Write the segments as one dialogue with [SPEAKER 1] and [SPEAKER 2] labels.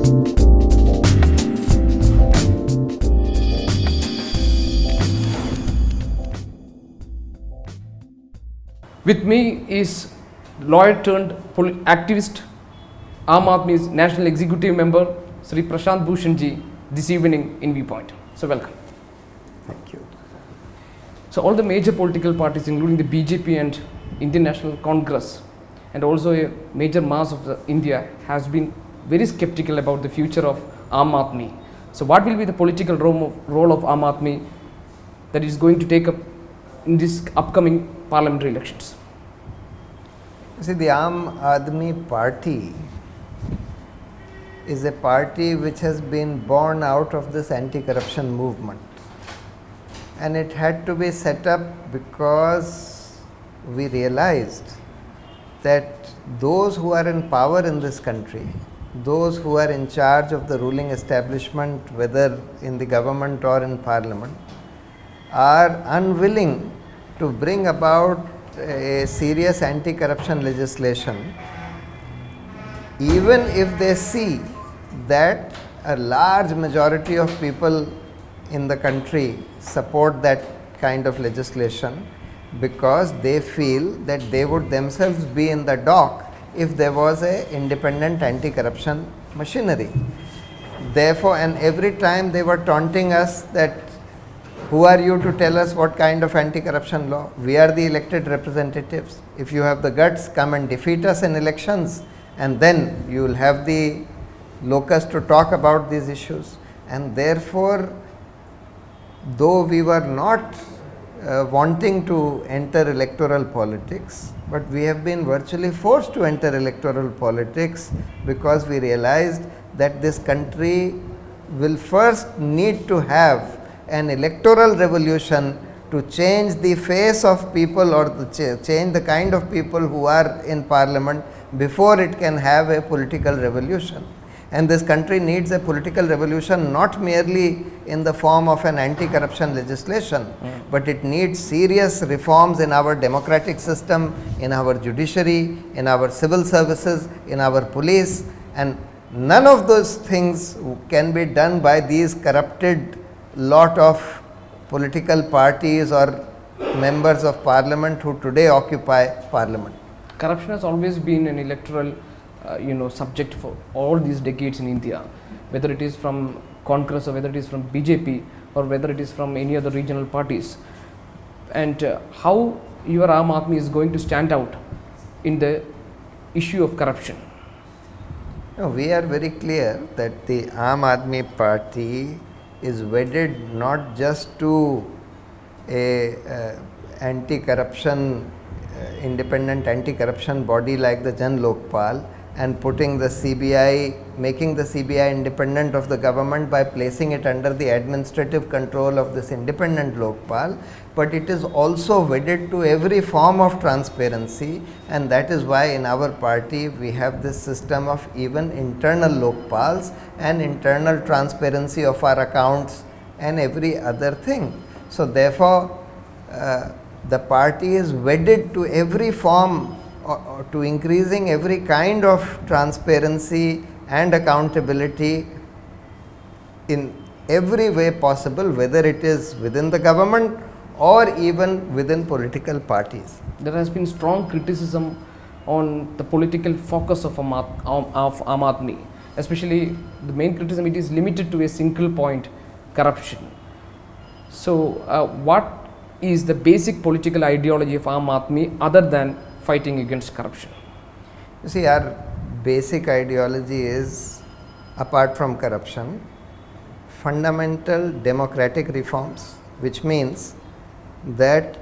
[SPEAKER 1] With me is lawyer turned activist, Aam Aadmi's National Executive Member, Sri Prashant Bhushan ji, this evening in Viewpoint. So welcome.
[SPEAKER 2] Thank you.
[SPEAKER 1] So all the major political parties, including the BJP and Indian National Congress, and also a major mass of India, has been very skeptical about the future of Aam Aadmi. So what will be the political role of Aam Aadmi that is going to take up in this upcoming parliamentary elections?
[SPEAKER 2] See, the Aam Aadmi Party is a party which has been born out of this anti-corruption movement, and it had to be set up because we realized that those who are in power in this country, those who are in charge of the ruling establishment, whether in the government or in parliament, are unwilling to bring about a serious anti-corruption legislation, even if they see that a large majority of people in the country support that kind of legislation, because they feel that they would themselves be in the dock if there was a independent anti-corruption machinery. Therefore, and every time they were taunting us that, who are you to tell us what kind of anti-corruption law? We are the elected representatives. If you have the guts, come and defeat us in elections, and then you will have the locus to talk about these issues. And therefore, though we were not wanting to enter electoral politics, but we have been virtually forced to enter electoral politics, because we realized that this country will first need to have an electoral revolution to change the face of people, or to change the kind of people who are in parliament, before it can have a political revolution. And this country needs a political revolution not merely in the form of an anti-corruption legislation, but it needs serious reforms in our democratic system, in our judiciary, in our civil services, in our police, and none of those things can be done by these corrupted lot of political parties or members of parliament who today occupy parliament.
[SPEAKER 1] Corruption has always been an electoral subject for all these decades in India, whether it is from Congress or whether it is from BJP or whether it is from any other regional parties. And how your Aam Aadmi is going to stand out in the issue of corruption?
[SPEAKER 2] No, we are very clear that the Aam Aadmi Party is wedded not just to a anti-corruption, independent anti-corruption body like the Jan Lokpal, and putting the CBI, making the CBI independent of the government by placing it under the administrative control of this independent Lokpal, but it is also wedded to every form of transparency, and that is why in our party we have this system of even internal Lokpals and internal transparency of our accounts and every other thing. So therefore, the party is wedded to every form, or to increasing every kind of transparency and accountability in every way possible, whether it is within the government or even within political parties.
[SPEAKER 1] There has been strong criticism on the political focus of Aam Aadmi, especially the main criticism, it is limited to a single point, corruption. So what is the basic political ideology of Aam Aadmi other than fighting against corruption?
[SPEAKER 2] You see, our basic ideology is, apart from corruption, fundamental democratic reforms, which means that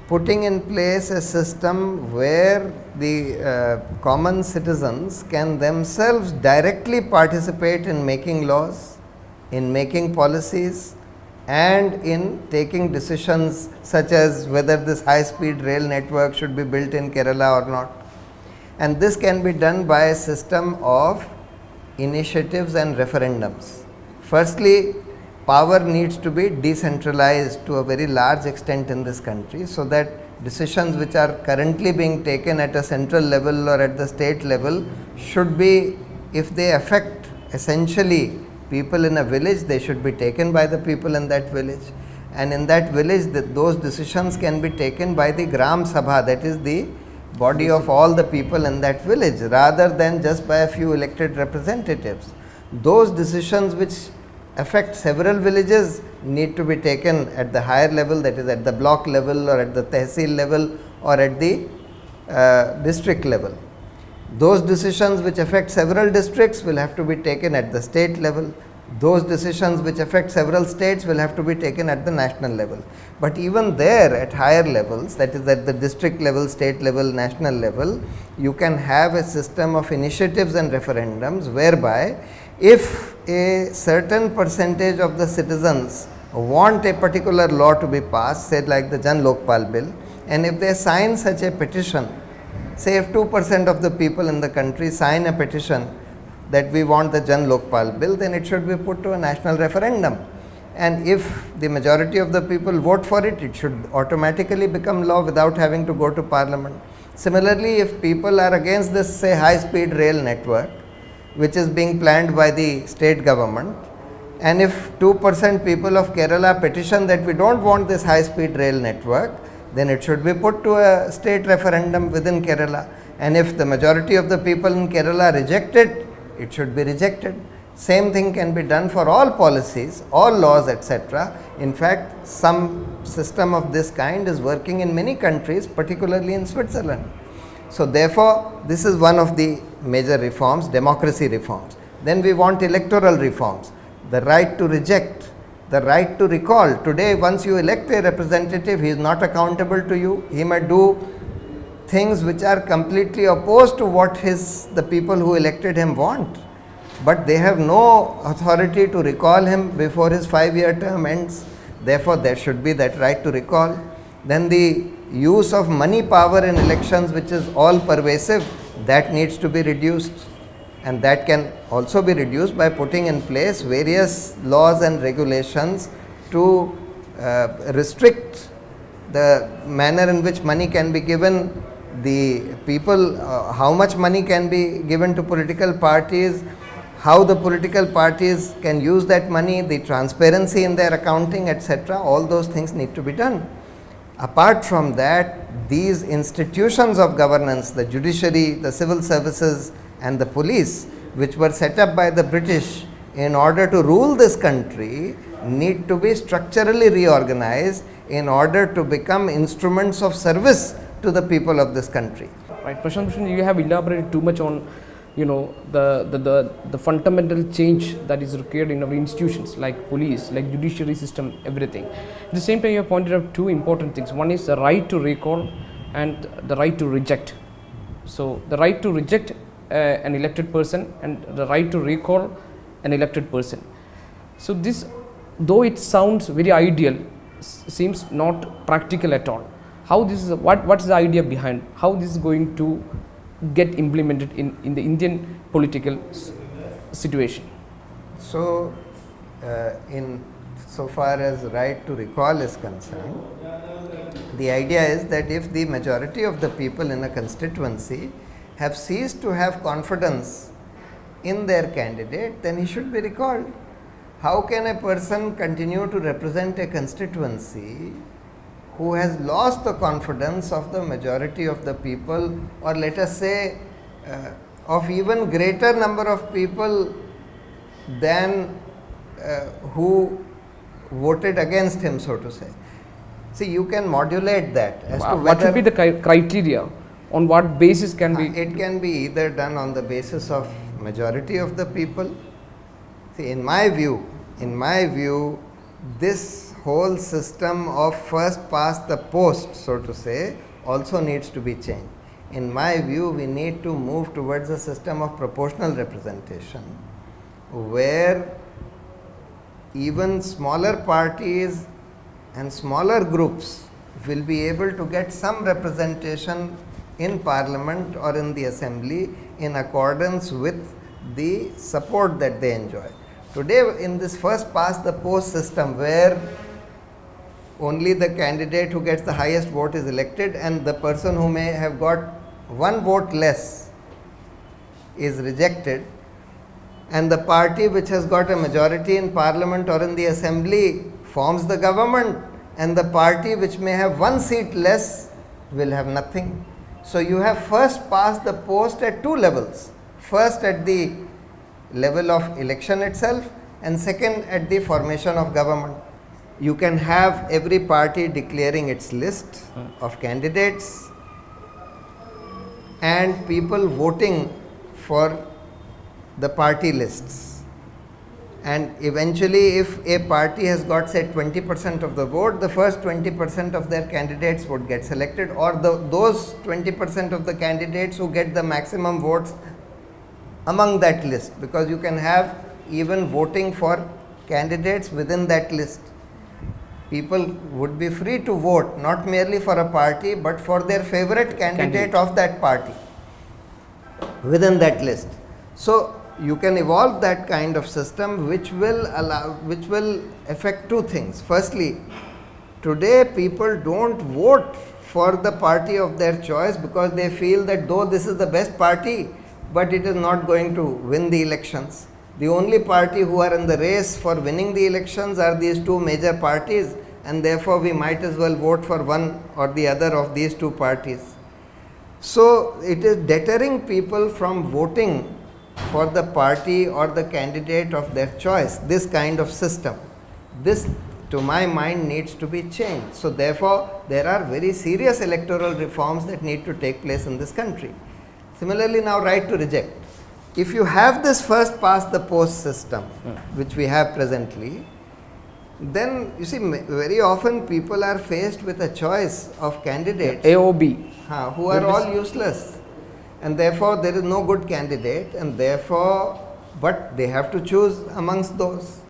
[SPEAKER 2] putting in place a system where the common citizens can themselves directly participate in making laws, in making policies, and in taking decisions such as whether this high-speed rail network should be built in Kerala or not. And this can be done by a system of initiatives and referendums. Firstly, power needs to be decentralized to a very large extent in this country, so that decisions which are currently being taken at a central level or at the state level should be, if they affect essentially people in a village, they should be taken by the people in that village, and in that village those decisions can be taken by the Gram Sabha, that is the body of all the people in that village, rather than just by a few elected representatives. Those decisions which affect several villages need to be taken at the higher level, that is at the block level or at the tehsil level or at the district level. Those decisions which affect several districts will have to be taken at the state level. Those decisions which affect several states will have to be taken at the national level. But even there, at higher levels, that is at the district level, state level, national level, you can have a system of initiatives and referendums whereby if a certain percentage of the citizens want a particular law to be passed, say like the Jan Lokpal bill, and if they sign such a petition, say if 2% of the people in the country sign a petition that we want the Jan Lokpal bill, then it should be put to a national referendum. And if the majority of the people vote for it, it should automatically become law without having to go to parliament. Similarly, if people are against this, say, high-speed rail network, which is being planned by the state government, and if 2% people of Kerala petition that we don't want this high-speed rail network, then it should be put to a state referendum within Kerala. And if the majority of the people in Kerala reject it, it should be rejected. Same thing can be done for all policies, all laws, etc. In fact, some system of this kind is working in many countries, particularly in Switzerland. So therefore, this is one of the major reforms, democracy reforms. Then we want electoral reforms, the right to reject, the right to recall. Today, once you elect a representative, he is not accountable to you. He may do things which are completely opposed to what the people who elected him want. But they have no authority to recall him before his 5-year term ends. Therefore, there should be that right to recall. Then the use of money power in elections, which is all pervasive, that needs to be reduced. And that can also be reduced by putting in place various laws and regulations to restrict the manner in which money can be given, the people, how much money can be given to political parties, how the political parties can use that money, the transparency in their accounting, etc. All those things need to be done. Apart from that, these institutions of governance, the judiciary, the civil services and the police, which were set up by the British in order to rule this country, need to be structurally reorganized in order to become instruments of service to the people of this country.
[SPEAKER 1] Right, Prashant Bhushan, you have elaborated too much on, the fundamental change that is required in our institutions like police, like judiciary system, everything. At the same time, you have pointed out two important things. One is the right to recall and the right to reject. So the right to reject an elected person and the right to recall an elected person. So this, though it sounds very ideal, seems not practical at all. How this is, what's the idea behind, how this is going to get implemented in the Indian political situation?
[SPEAKER 2] So, in so far as right to recall is concerned, the idea is that if the majority of the people in a constituency have ceased to have confidence in their candidate, then he should be recalled. How can a person continue to represent a constituency who has lost the confidence of the majority of the people, or let us say of even greater number of people than who voted against him, so to say? See, you can modulate that as to
[SPEAKER 1] what should be the criteria, on what basis can be?
[SPEAKER 2] It can be either done on the basis of majority of the people. See, in my view, this whole system of first past the post, so to say, also needs to be changed. In my view, we need to move towards a system of proportional representation where even smaller parties and smaller groups will be able to get some representation in parliament or in the assembly in accordance with the support that they enjoy. Today, in this first past the post system where only the candidate who gets the highest vote is elected and the person who may have got one vote less is rejected, and the party which has got a majority in parliament or in the assembly forms the government, and the party which may have one seat less will have nothing. So you have first past the post at two levels. First at the level of election itself, and second at the formation of government. You can have every party declaring its list of candidates and people voting for the party lists. And eventually, if a party has got, say, 20% of the vote, the first 20% of their candidates would get selected, or those 20% of the candidates who get the maximum votes among that list, because you can have even voting for candidates within that list. People would be free to vote not merely for a party but for their favorite candidate of that party within that list. So you can evolve that kind of system which will affect two things. Firstly, today people don't vote for the party of their choice because they feel that though this is the best party, but it is not going to win the elections. The only party who are in the race for winning the elections are these two major parties, and therefore we might as well vote for one or the other of these two parties. So it is deterring people from voting for the party or the candidate of their choice, this kind of system. This, to my mind, needs to be changed. So therefore there are very serious electoral reforms that need to take place in this country. Similarly, now right to reject. If you have this first past the post system, which we have presently, then you see very often people are faced with a choice of candidates
[SPEAKER 1] AOB.
[SPEAKER 2] Who are all useless, and therefore there is no good candidate, and therefore but they have to choose amongst those.